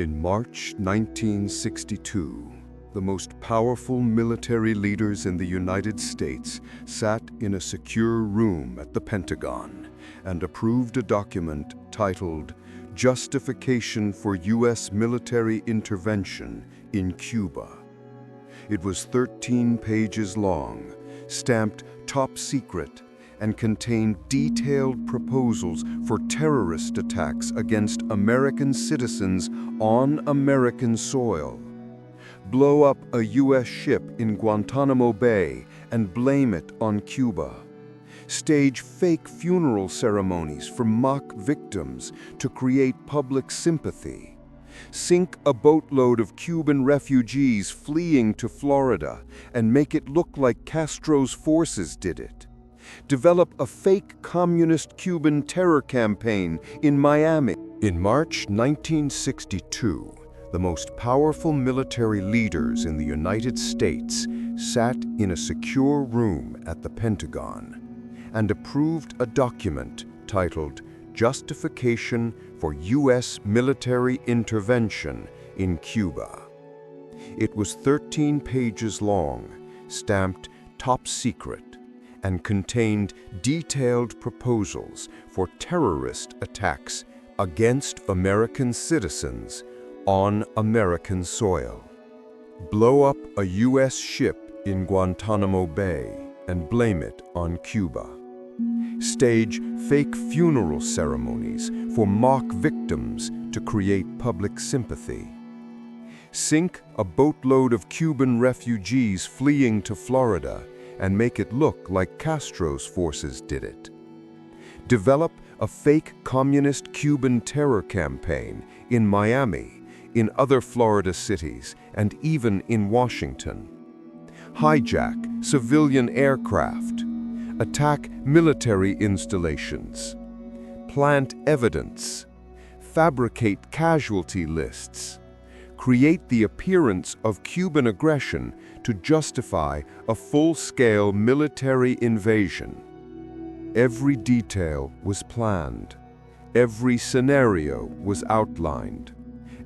In March 1962, the most powerful military leaders in the United States sat in a secure room at the Pentagon and approved a document titled Justification for U.S. Military Intervention in Cuba. It was 13 pages long, stamped top secret, and contained detailed proposals for terrorist attacks against American citizens on American soil. Blow up a U.S. ship in Guantanamo Bay and blame it on Cuba. Stage fake funeral ceremonies for mock victims to create public sympathy. Sink a boatload of Cuban refugees fleeing to Florida and make it look like Castro's forces did it. Develop a fake communist Cuban terror campaign in Miami. In March 1962, the most powerful military leaders in the United States sat in a secure room at the Pentagon and approved a document titled Justification for U.S. Military Intervention in Cuba. It was 13 pages long, stamped top secret, and contained detailed proposals for terrorist attacks against American citizens on American soil. Blow up a U.S. ship in Guantanamo Bay and blame it on Cuba. Stage fake funeral ceremonies for mock victims to create public sympathy. Sink a boatload of Cuban refugees fleeing to Florida and make it look like Castro's forces did it. Develop a fake communist Cuban terror campaign in Miami, in other Florida cities, and even in Washington. Hijack civilian aircraft. Attack military installations. Plant evidence. Fabricate casualty lists. Create the appearance of Cuban aggression to justify a full-scale military invasion. Every detail was planned, every scenario was outlined,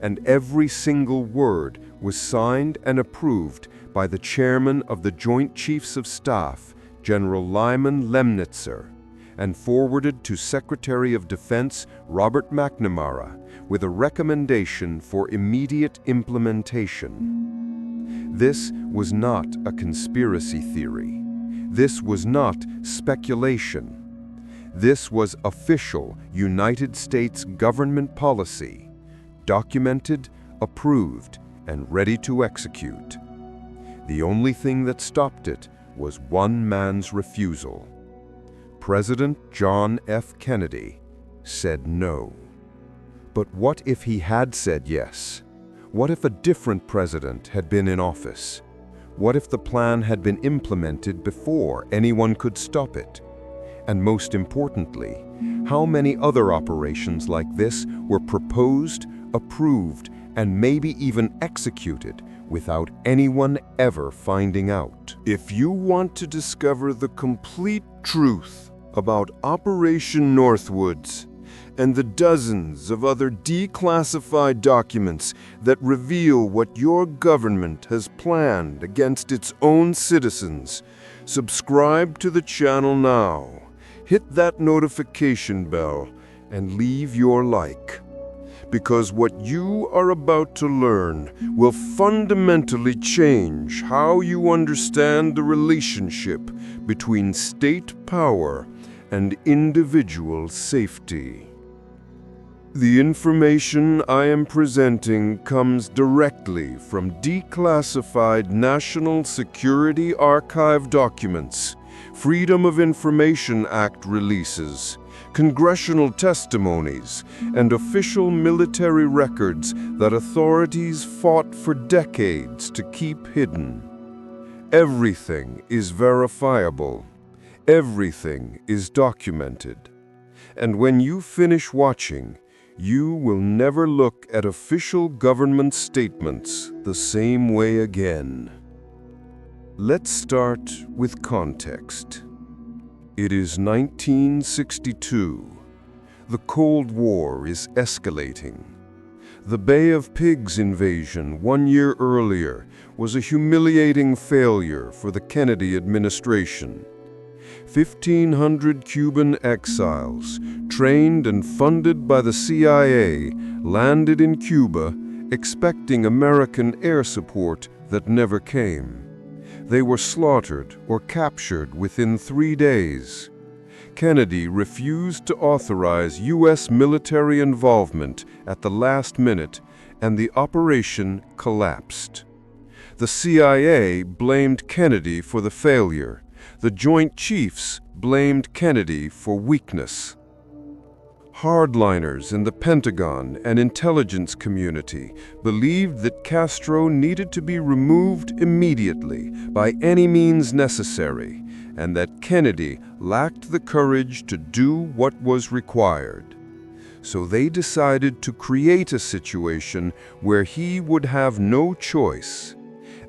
and every single word was signed and approved by the chairman of the Joint Chiefs of Staff, General Lemnitzer, and forwarded to Secretary of Defense Robert McNamara with a recommendation for immediate implementation. This was not a conspiracy theory. This was not speculation. This was official United States government policy, documented, approved, and ready to execute. The only thing that stopped it was one man's refusal. President John F. Kennedy said no. But what if he had said yes? What if a different president had been in office? What if the plan had been implemented before anyone could stop it? And most importantly, how many other operations like this were proposed, approved, and maybe even executed without anyone ever finding out? If you want to discover the complete truth about Operation Northwoods and the dozens of other declassified documents that reveal what your government has planned against its own citizens, subscribe to the channel now. Hit that notification bell and leave your like. Because what you are about to learn will fundamentally change how you understand the relationship between state power and individual safety. The information I am presenting comes directly from declassified National Security Archive documents, Freedom of Information Act releases, congressional testimonies, and official military records that authorities fought for decades to keep hidden. Everything is verifiable. Everything is documented. And when you finish watching, you will never look at official government statements the same way again. Let's start with context. It is 1962. The Cold War is escalating. The Bay of Pigs invasion 1 year earlier was a humiliating failure for the Kennedy administration. 1,500 Cuban exiles, trained and funded by the CIA, landed in Cuba, expecting American air support that never came. They were slaughtered or captured within 3 days. Kennedy refused to authorize U.S. military involvement at the last minute, and the operation collapsed. The CIA blamed Kennedy for the failure. The Joint Chiefs blamed Kennedy for weakness. Hardliners in the Pentagon and intelligence community believed that Castro needed to be removed immediately by any means necessary, and that Kennedy lacked the courage to do what was required. So they decided to create a situation where he would have no choice.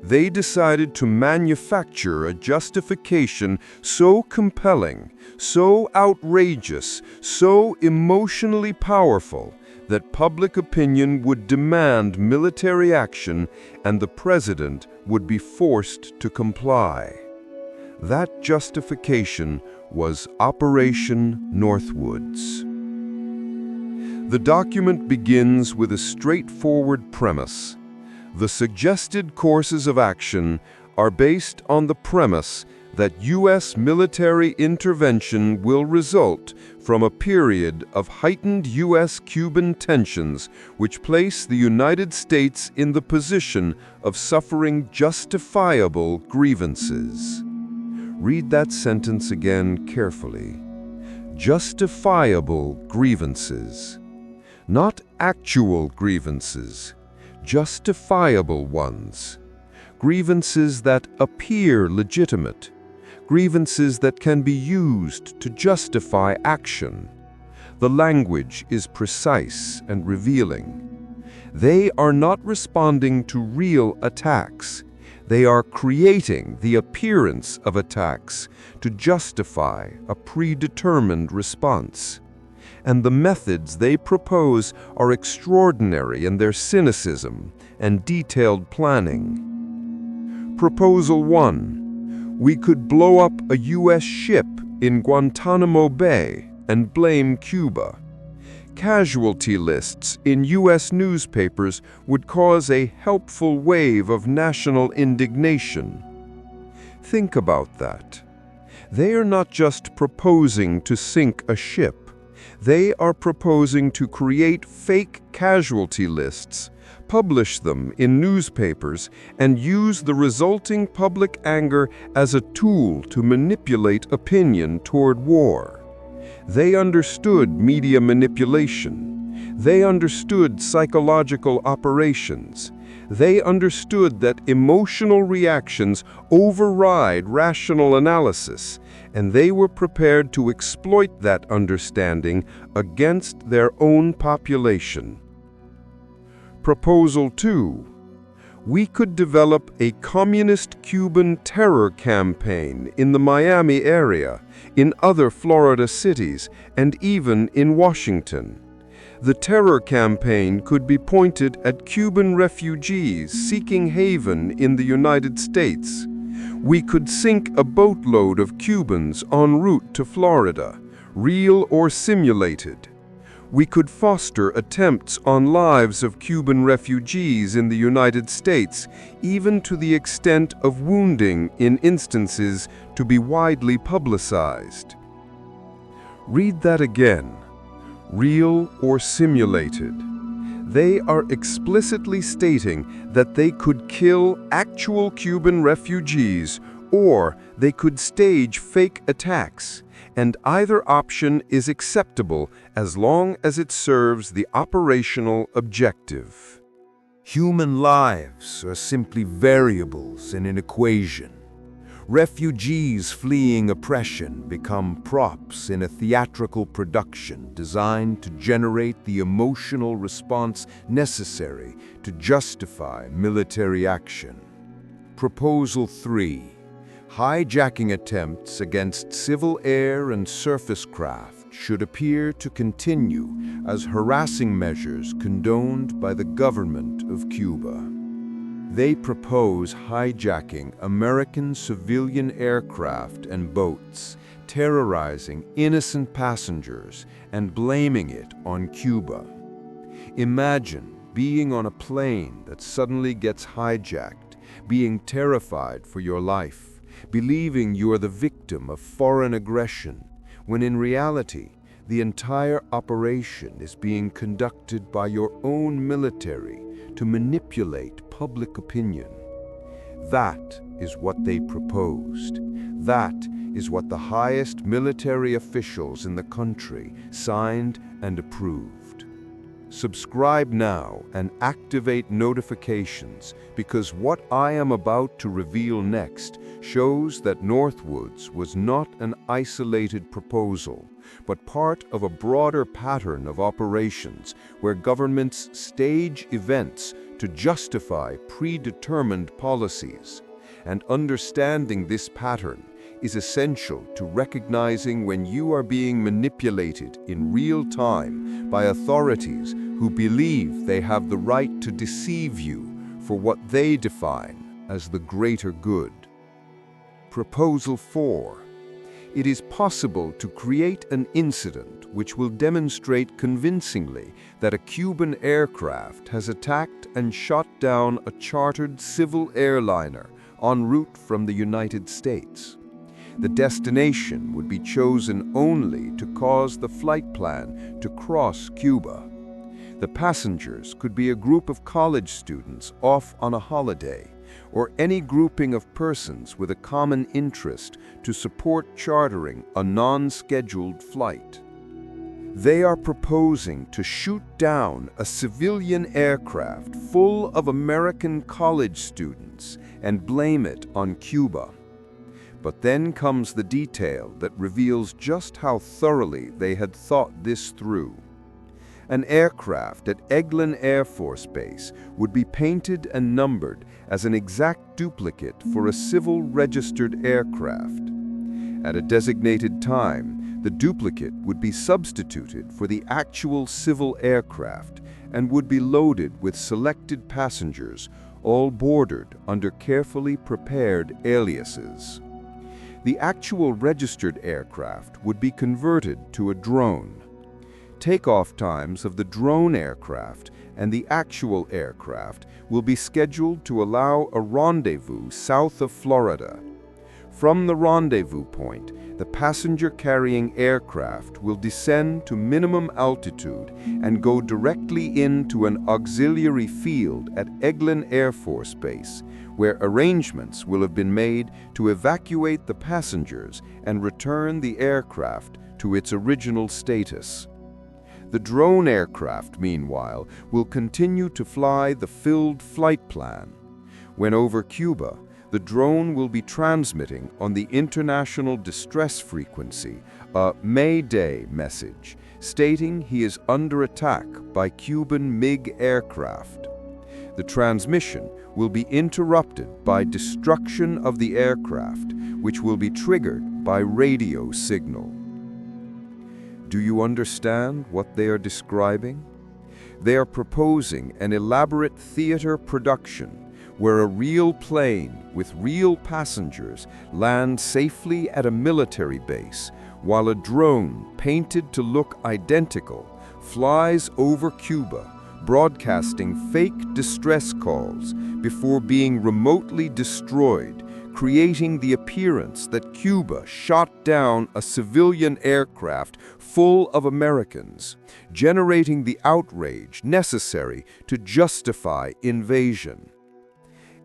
They decided to manufacture a justification so compelling, so outrageous, so emotionally powerful that public opinion would demand military action and the president would be forced to comply. That justification was Operation Northwoods. The document begins with a straightforward premise. The suggested courses of action are based on the premise that U.S. military intervention will result from a period of heightened U.S.-Cuban tensions which place the United States in the position of suffering justifiable grievances. Read that sentence again carefully. Justifiable grievances. Not actual grievances. Justifiable ones. Grievances that appear legitimate. Grievances that can be used to justify action. The language is precise and revealing. They are not responding to real attacks. They are creating the appearance of attacks to justify a predetermined response. And the methods they propose are extraordinary in their cynicism and detailed planning. Proposal 1. We could blow up a U.S. ship in Guantanamo Bay and blame Cuba. Casualty lists in U.S. newspapers would cause a helpful wave of national indignation. Think about that. They are not just proposing to sink a ship. They are proposing to create fake casualty lists, publish them in newspapers, and use the resulting public anger as a tool to manipulate opinion toward war. They understood media manipulation. They understood psychological operations. They understood that emotional reactions override rational analysis, and they were prepared to exploit that understanding against their own population. Proposal 2. We could develop a communist Cuban terror campaign in the Miami area, in other Florida cities, and even in Washington. The terror campaign could be pointed at Cuban refugees seeking haven in the United States. We could sink a boatload of Cubans en route to Florida, real or simulated. We could foster attempts on lives of Cuban refugees in the United States, even to the extent of wounding in instances to be widely publicized. Read that again. Real or simulated. They are explicitly stating that they could kill actual Cuban refugees or they could stage fake attacks, and either option is acceptable as long as it serves the operational objective. Human lives are simply variables in an equation. Refugees fleeing oppression become props in a theatrical production designed to generate the emotional response necessary to justify military action. Proposal 3. Hijacking attempts against civil air and surface craft should appear to continue as harassing measures condoned by the government of Cuba. They propose hijacking American civilian aircraft and boats, terrorizing innocent passengers and blaming it on Cuba. Imagine being on a plane that suddenly gets hijacked, being terrified for your life, believing you are the victim of foreign aggression, when in reality, the entire operation is being conducted by your own military to manipulate public opinion. That is what they proposed. That is what the highest military officials in the country signed and approved. Subscribe now and activate notifications, because what I am about to reveal next shows that Northwoods was not an isolated proposal, but part of a broader pattern of operations where governments stage events to justify predetermined policies. And understanding this pattern is essential to recognizing when you are being manipulated in real time by authorities who believe they have the right to deceive you for what they define as the greater good. Proposal 4. It is possible to create an incident which will demonstrate convincingly that a Cuban aircraft has attacked and shot down a chartered civil airliner en route from the United States. The destination would be chosen only to cause the flight plan to cross Cuba. The passengers could be a group of college students off on a holiday, or any grouping of persons with a common interest to support chartering a non-scheduled flight. They are proposing to shoot down a civilian aircraft full of American college students and blame it on Cuba. But then comes the detail that reveals just how thoroughly they had thought this through. An aircraft at Eglin Air Force Base would be painted and numbered as an exact duplicate for a civil registered aircraft. At a designated time, the duplicate would be substituted for the actual civil aircraft and would be loaded with selected passengers, all bordered under carefully prepared aliases. The actual registered aircraft would be converted to a drone. Takeoff times of the drone aircraft and the actual aircraft will be scheduled to allow a rendezvous south of Florida. From the rendezvous point, the passenger-carrying aircraft will descend to minimum altitude and go directly into an auxiliary field at Eglin Air Force Base, where arrangements will have been made to evacuate the passengers and return the aircraft to its original status. The drone aircraft, meanwhile, will continue to fly the filled flight plan. When over Cuba, the drone will be transmitting on the international distress frequency a Mayday message, stating he is under attack by Cuban MiG aircraft. The transmission will be interrupted by destruction of the aircraft, which will be triggered by radio signal. Do you understand what they are describing? They are proposing an elaborate theater production where a real plane with real passengers lands safely at a military base, while a drone painted to look identical flies over Cuba, broadcasting fake distress calls before being remotely destroyed, creating the appearance that Cuba shot down a civilian aircraft full of Americans, generating the outrage necessary to justify invasion.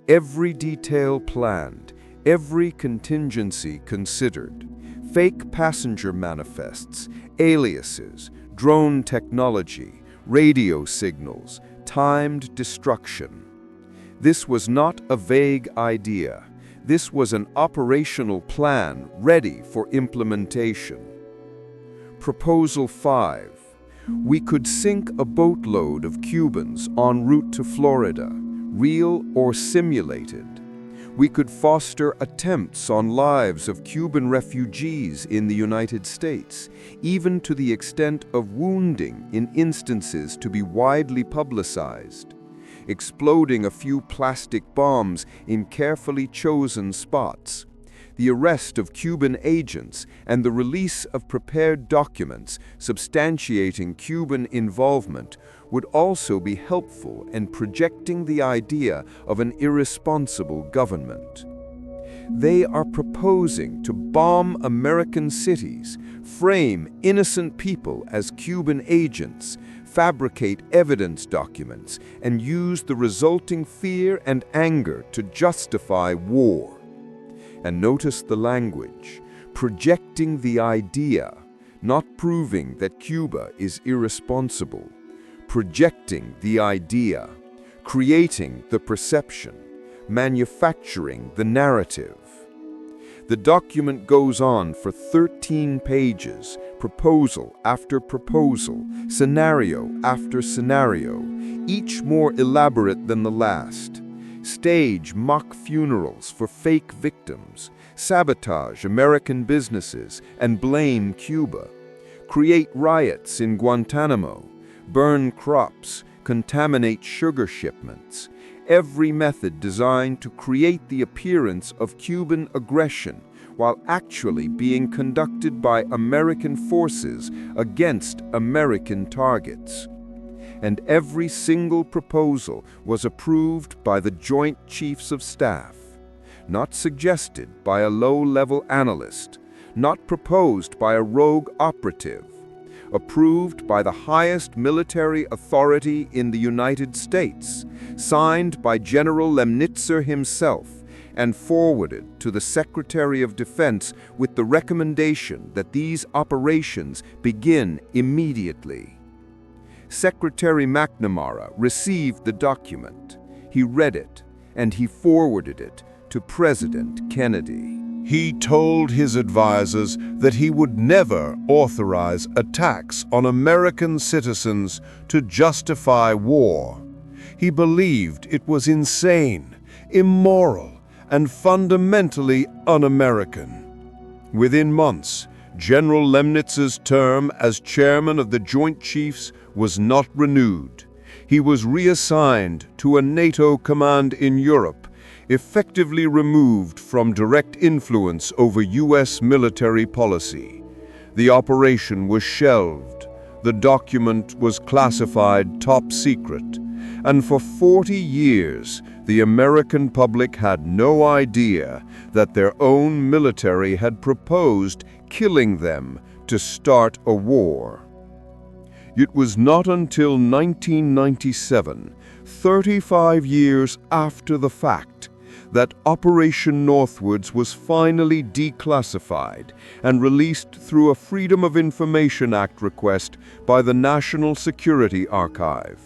Every detail planned, every contingency considered, fake passenger manifests, aliases, drone technology, radio signals, timed destruction. This was not a vague idea. This was an operational plan ready for implementation. Proposal 5. We could sink a boatload of Cubans en route to Florida, real or simulated. We could foster attempts on lives of Cuban refugees in the United States, even to the extent of wounding in instances to be widely publicized. Exploding a few plastic bombs in carefully chosen spots, the arrest of Cuban agents, and the release of prepared documents substantiating Cuban involvement would also be helpful in projecting the idea of an irresponsible government. They are proposing to bomb American cities, frame innocent people as Cuban agents, fabricate evidence documents, and use the resulting fear and anger to justify war. And notice the language, projecting the idea, not proving that Cuba is irresponsible, projecting the idea, creating the perception, manufacturing the narrative. The document goes on for 13 pages, proposal after proposal, scenario after scenario, each more elaborate than the last. Stage mock funerals for fake victims, sabotage American businesses, and blame Cuba. Create riots in Guantanamo, burn crops, contaminate sugar shipments. Every method designed to create the appearance of Cuban aggression while actually being conducted by American forces against American targets. And every single proposal was approved by the Joint Chiefs of Staff, not suggested by a low-level analyst, not proposed by a rogue operative, approved by the highest military authority in the United States, signed by General Lemnitzer himself, and forwarded to the Secretary of Defense with the recommendation that these operations begin immediately. Secretary McNamara received the document. He read it, and he forwarded it to President Kennedy. He told his advisors that he would never authorize attacks on American citizens to justify war. He believed it was insane, immoral, and fundamentally un-American. Within months, General Lemnitzer's term as chairman of the Joint Chiefs was not renewed. He was reassigned to a NATO command in Europe, effectively removed from direct influence over U.S. military policy. The operation was shelved. The document was classified top secret. And for 40 years, the American public had no idea that their own military had proposed killing them to start a war. It was not until 1997, 35 years after the fact, that Operation Northwoods was finally declassified and released through a Freedom of Information Act request by the National Security Archive.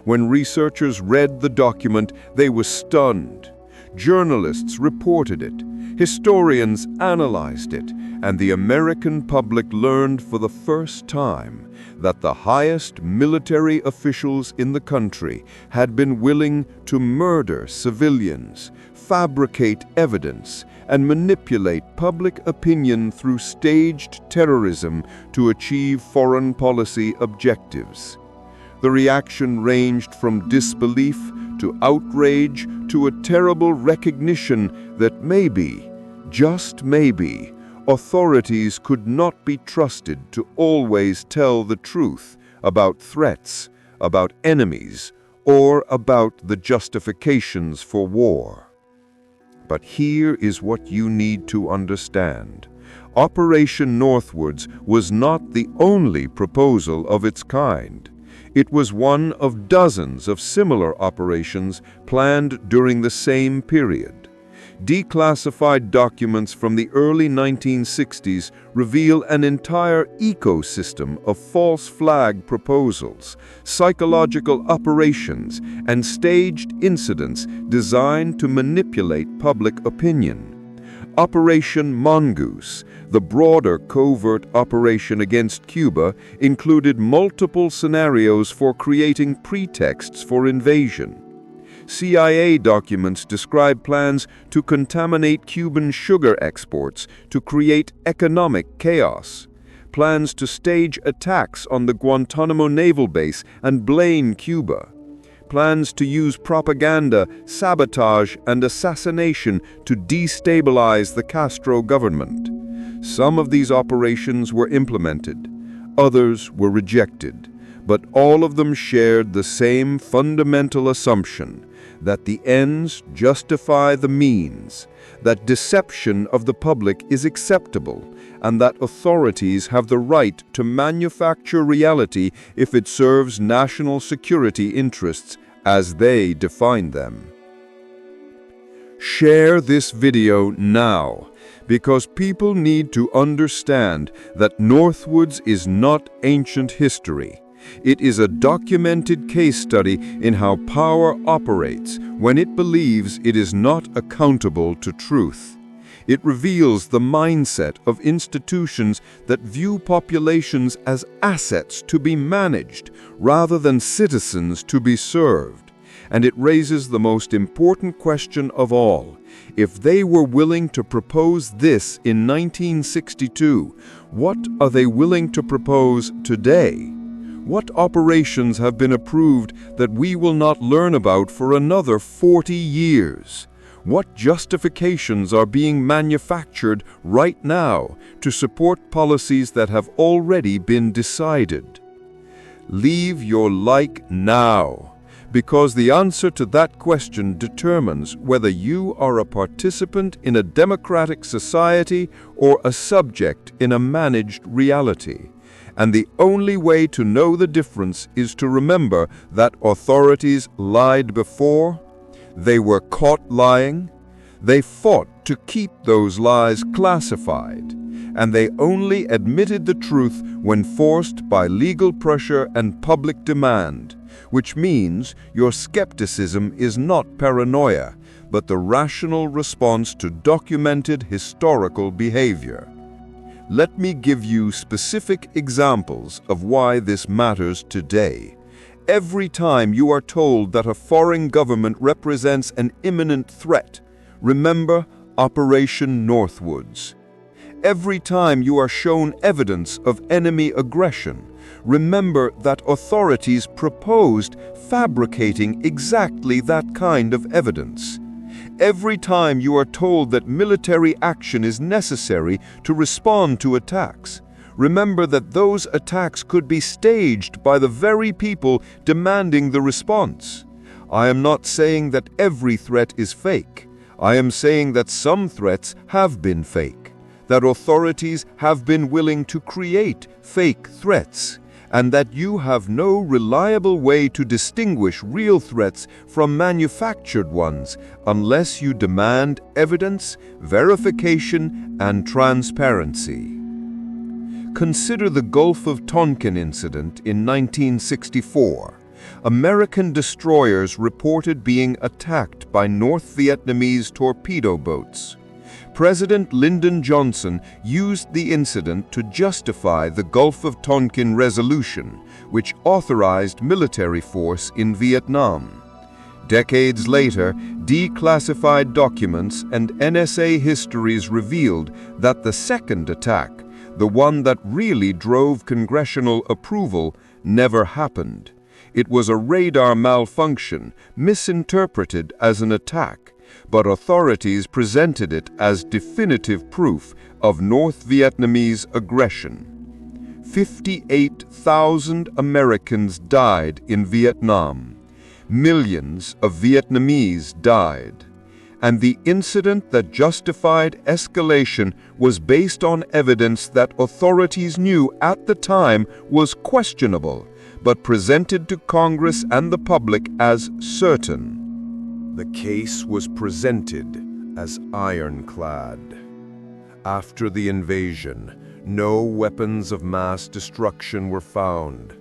When researchers read the document, they were stunned. Journalists reported it, historians analyzed it, and the American public learned for the first time that the highest military officials in the country had been willing to murder civilians, fabricate evidence, and manipulate public opinion through staged terrorism to achieve foreign policy objectives. The reaction ranged from disbelief to outrage to a terrible recognition that maybe, just maybe, authorities could not be trusted to always tell the truth about threats, about enemies, or about the justifications for war. But here is what you need to understand. Operation Northwoods was not the only proposal of its kind. It was one of dozens of similar operations planned during the same period. Declassified documents from the early 1960s reveal an entire ecosystem of false flag proposals, psychological operations, and staged incidents designed to manipulate public opinion. Operation Mongoose, the broader covert operation against Cuba, included multiple scenarios for creating pretexts for invasion. CIA documents describe plans to contaminate Cuban sugar exports to create economic chaos. Plans to stage attacks on the Guantanamo naval base and blame Cuba. Plans to use propaganda, sabotage, and assassination to destabilize the Castro government. Some of these operations were implemented, others were rejected, but all of them shared the same fundamental assumption that the ends justify the means, that deception of the public is acceptable, and that authorities have the right to manufacture reality if it serves national security interests as they define them. Share this video now, because people need to understand that Northwoods is not ancient history. It is a documented case study in how power operates when it believes it is not accountable to truth. It reveals the mindset of institutions that view populations as assets to be managed rather than citizens to be served. And it raises the most important question of all. If they were willing to propose this in 1962, what are they willing to propose today? What operations have been approved that we will not learn about for another 40 years? What justifications are being manufactured right now to support policies that have already been decided? Leave your like now, because the answer to that question determines whether you are a participant in a democratic society or a subject in a managed reality. And the only way to know the difference is to remember that authorities lied before, they were caught lying, they fought to keep those lies classified, and they only admitted the truth when forced by legal pressure and public demand, which means your skepticism is not paranoia, but the rational response to documented historical behavior. Let me give you specific examples of why this matters today. Every time you are told that a foreign government represents an imminent threat, remember Operation Northwoods. Every time you are shown evidence of enemy aggression, remember that authorities proposed fabricating exactly that kind of evidence. Every time you are told that military action is necessary to respond to attacks, remember that those attacks could be staged by the very people demanding the response. I am not saying that every threat is fake. I am saying that some threats have been fake, that authorities have been willing to create fake threats, and that you have no reliable way to distinguish real threats from manufactured ones unless you demand evidence, verification, and transparency. Consider the Gulf of Tonkin incident in 1964. American destroyers reported being attacked by North Vietnamese torpedo boats. President Lyndon Johnson used the incident to justify the Gulf of Tonkin Resolution, which authorized military force in Vietnam. Decades later, declassified documents and NSA histories revealed that the second attack, the one that really drove congressional approval, never happened. It was a radar malfunction, misinterpreted as an attack, but authorities presented it as definitive proof of North Vietnamese aggression. 58,000 Americans died in Vietnam. Millions of Vietnamese died. And the incident that justified escalation was based on evidence that authorities knew at the time was questionable, but presented to Congress and the public as certain. The case was presented as ironclad. After the invasion, no weapons of mass destruction were found.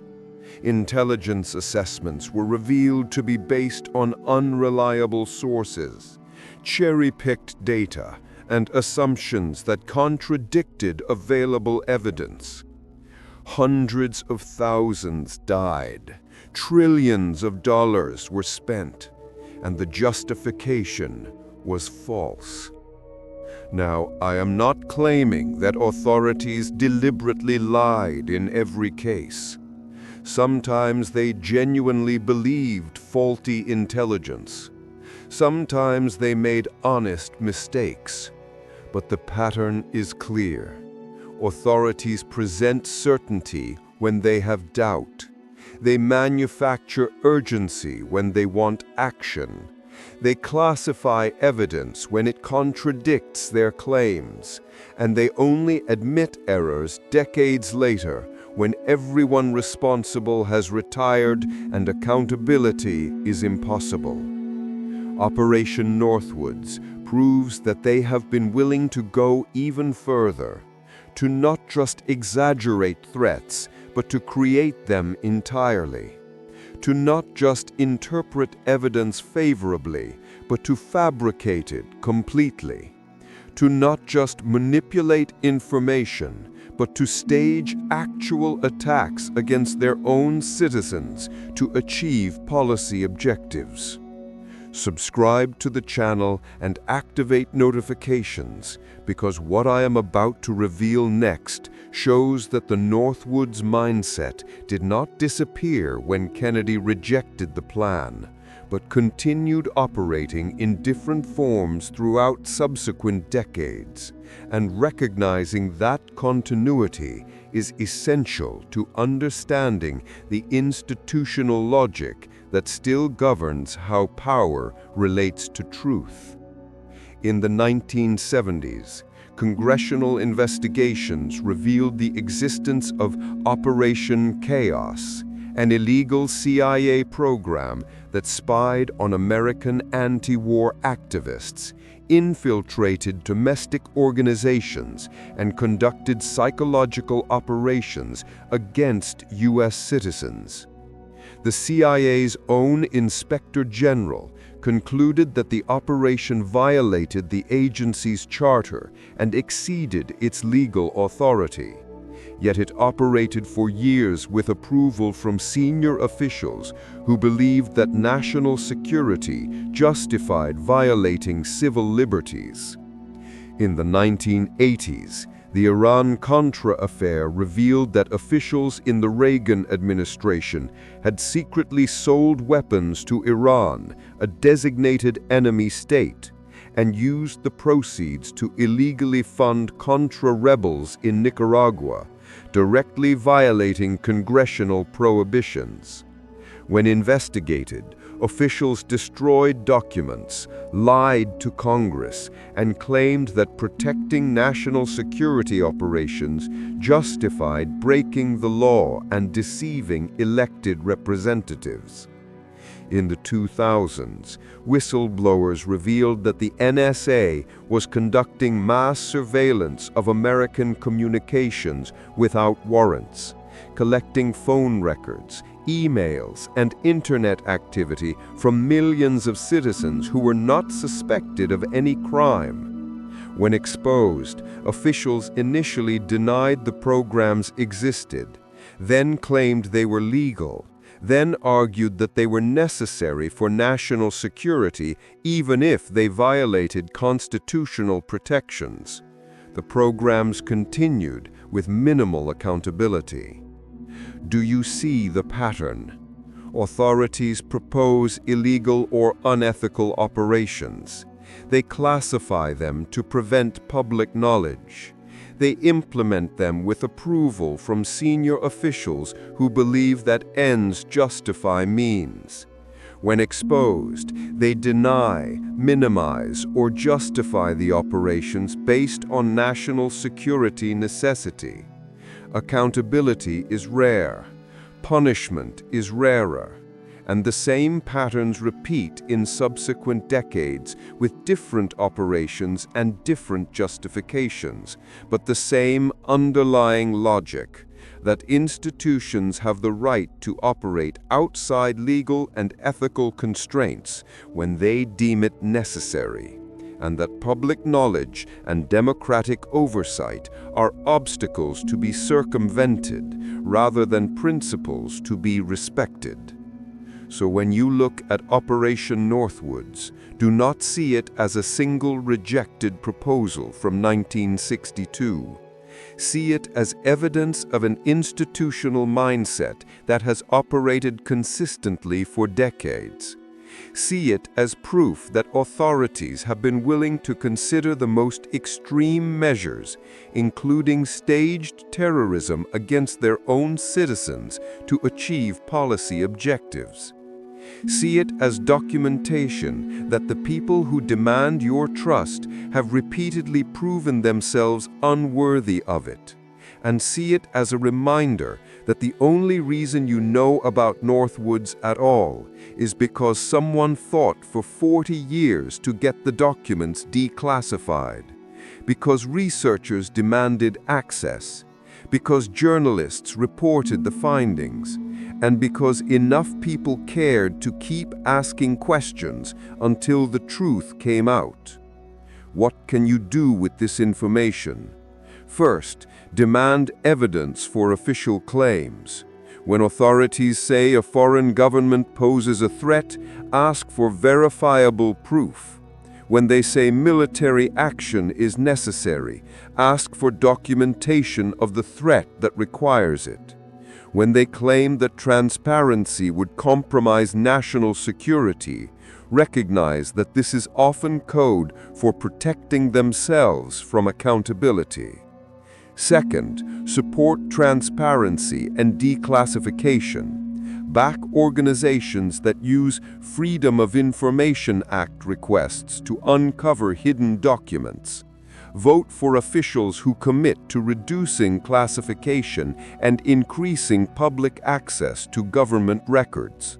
Intelligence assessments were revealed to be based on unreliable sources, cherry-picked data, and assumptions that contradicted available evidence. Hundreds of thousands died. Trillions of dollars were spent. and the justification was false. Now, I am not claiming that authorities deliberately lied in every case. Sometimes they genuinely believed faulty intelligence. Sometimes they made honest mistakes. But the pattern is clear. Authorities present certainty when they have doubt. They manufacture urgency when they want action. They classify evidence when it contradicts their claims, and they only admit errors decades later when everyone responsible has retired and accountability is impossible. Operation Northwoods proves that they have been willing to go even further, to not just exaggerate threats, but to create them entirely. To not just interpret evidence favorably, but to fabricate it completely. To not just manipulate information, but to stage actual attacks against their own citizens to achieve policy objectives. Subscribe to the channel and activate notifications, because what I am about to reveal next shows that the Northwoods mindset did not disappear when Kennedy rejected the plan, but continued operating in different forms throughout subsequent decades, and recognizing that continuity is essential to understanding the institutional logic that still governs how power relates to truth. In the 1970s, congressional investigations revealed the existence of Operation Chaos, an illegal CIA program that spied on American anti-war activists, infiltrated domestic organizations, and conducted psychological operations against U.S. citizens. The CIA's own Inspector General concluded that the operation violated the agency's charter and exceeded its legal authority. Yet it operated for years with approval from senior officials who believed that national security justified violating civil liberties. In the 1980s, the Iran-Contra affair revealed that officials in the Reagan administration had secretly sold weapons to Iran, a designated enemy state, and used the proceeds to illegally fund Contra rebels in Nicaragua, directly violating congressional prohibitions. When investigated, officials destroyed documents, lied to Congress, and claimed that protecting national security operations justified breaking the law and deceiving elected representatives. In the 2000s, whistleblowers revealed that the NSA was conducting mass surveillance of American communications without warrants, collecting phone records, emails, and internet activity from millions of citizens who were not suspected of any crime. When exposed, officials initially denied the programs existed, then claimed they were legal, then argued that they were necessary for national security even if they violated constitutional protections. The programs continued with minimal accountability. Do you see the pattern? Authorities propose illegal or unethical operations. They classify them to prevent public knowledge. They implement them with approval from senior officials who believe that ends justify means. When exposed, they deny, minimize, or justify the operations based on national security necessity. Accountability is rare. Punishment is rarer. And the same patterns repeat in subsequent decades with different operations and different justifications, but the same underlying logic, that institutions have the right to operate outside legal and ethical constraints when they deem it necessary, and that public knowledge and democratic oversight are obstacles to be circumvented rather than principles to be respected. So when you look at Operation Northwoods, do not see it as a single rejected proposal from 1962. See it as evidence of an institutional mindset that has operated consistently for decades. See it as proof that authorities have been willing to consider the most extreme measures, including staged terrorism against their own citizens, to achieve policy objectives. See it as documentation that the people who demand your trust have repeatedly proven themselves unworthy of it. And see it as a reminder that the only reason you know about Northwoods at all is because someone fought for 40 years to get the documents declassified, because researchers demanded access, because journalists reported the findings, and because enough people cared to keep asking questions until the truth came out. What can you do with this information? First, demand evidence for official claims. When authorities say a foreign government poses a threat, ask for verifiable proof. When they say military action is necessary, ask for documentation of the threat that requires it. When they claim that transparency would compromise national security, recognize that this is often code for protecting themselves from accountability. Second, support transparency and declassification. Back organizations that use Freedom of Information Act requests to uncover hidden documents. Vote for officials who commit to reducing classification and increasing public access to government records.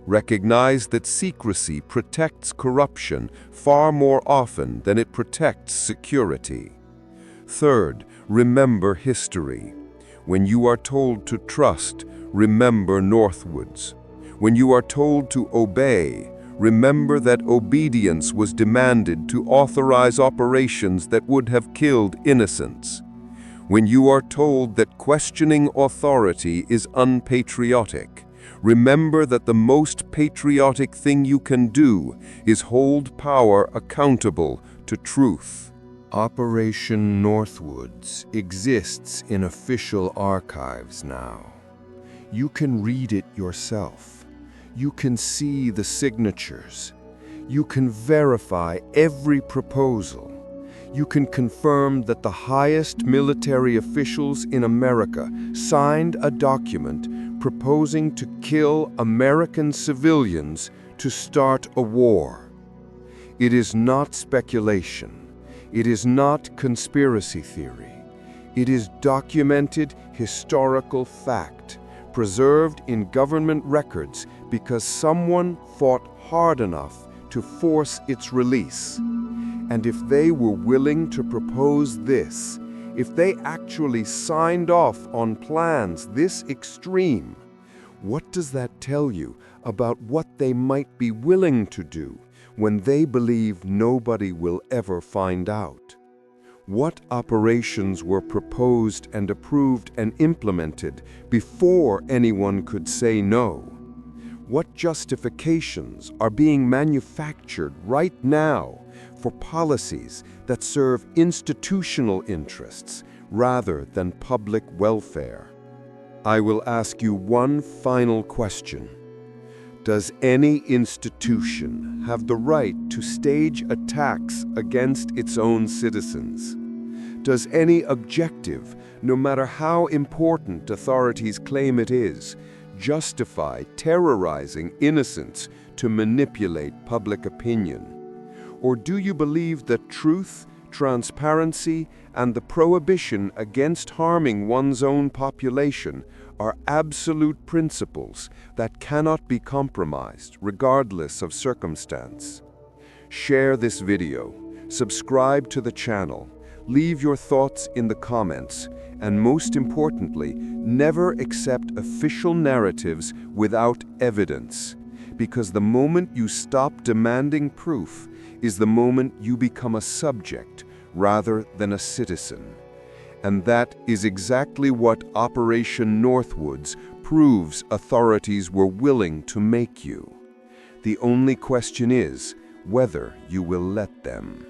Recognize that secrecy protects corruption far more often than it protects security. Third, remember history. When you are told to trust, remember Northwoods. When you are told to obey, remember that obedience was demanded to authorize operations that would have killed innocents. When you are told that questioning authority is unpatriotic, remember that the most patriotic thing you can do is hold power accountable to truth. Operation Northwoods exists in official archives now. You can read it yourself. You can see the signatures. You can verify every proposal. You can confirm that the highest military officials in America signed a document proposing to kill American civilians to start a war. It is not speculation. It is not conspiracy theory. It is documented historical fact, preserved in government records because someone fought hard enough to force its release. And if they were willing to propose this, if they actually signed off on plans this extreme, what does that tell you about what they might be willing to do when they believe nobody will ever find out? What operations were proposed and approved and implemented before anyone could say no? What justifications are being manufactured right now for policies that serve institutional interests rather than public welfare? I will ask you one final question. Does any institution have the right to stage attacks against its own citizens? Does any objective, no matter how important authorities claim it is, justify terrorizing innocents to manipulate public opinion? Or do you believe that truth, transparency, and the prohibition against harming one's own population are absolute principles that cannot be compromised regardless of circumstance? Share this video, subscribe to the channel, leave your thoughts in the comments, and most importantly, never accept official narratives without evidence, because the moment you stop demanding proof is the moment you become a subject rather than a citizen. And that is exactly what Operation Northwoods proves authorities were willing to make you. The only question is whether you will let them.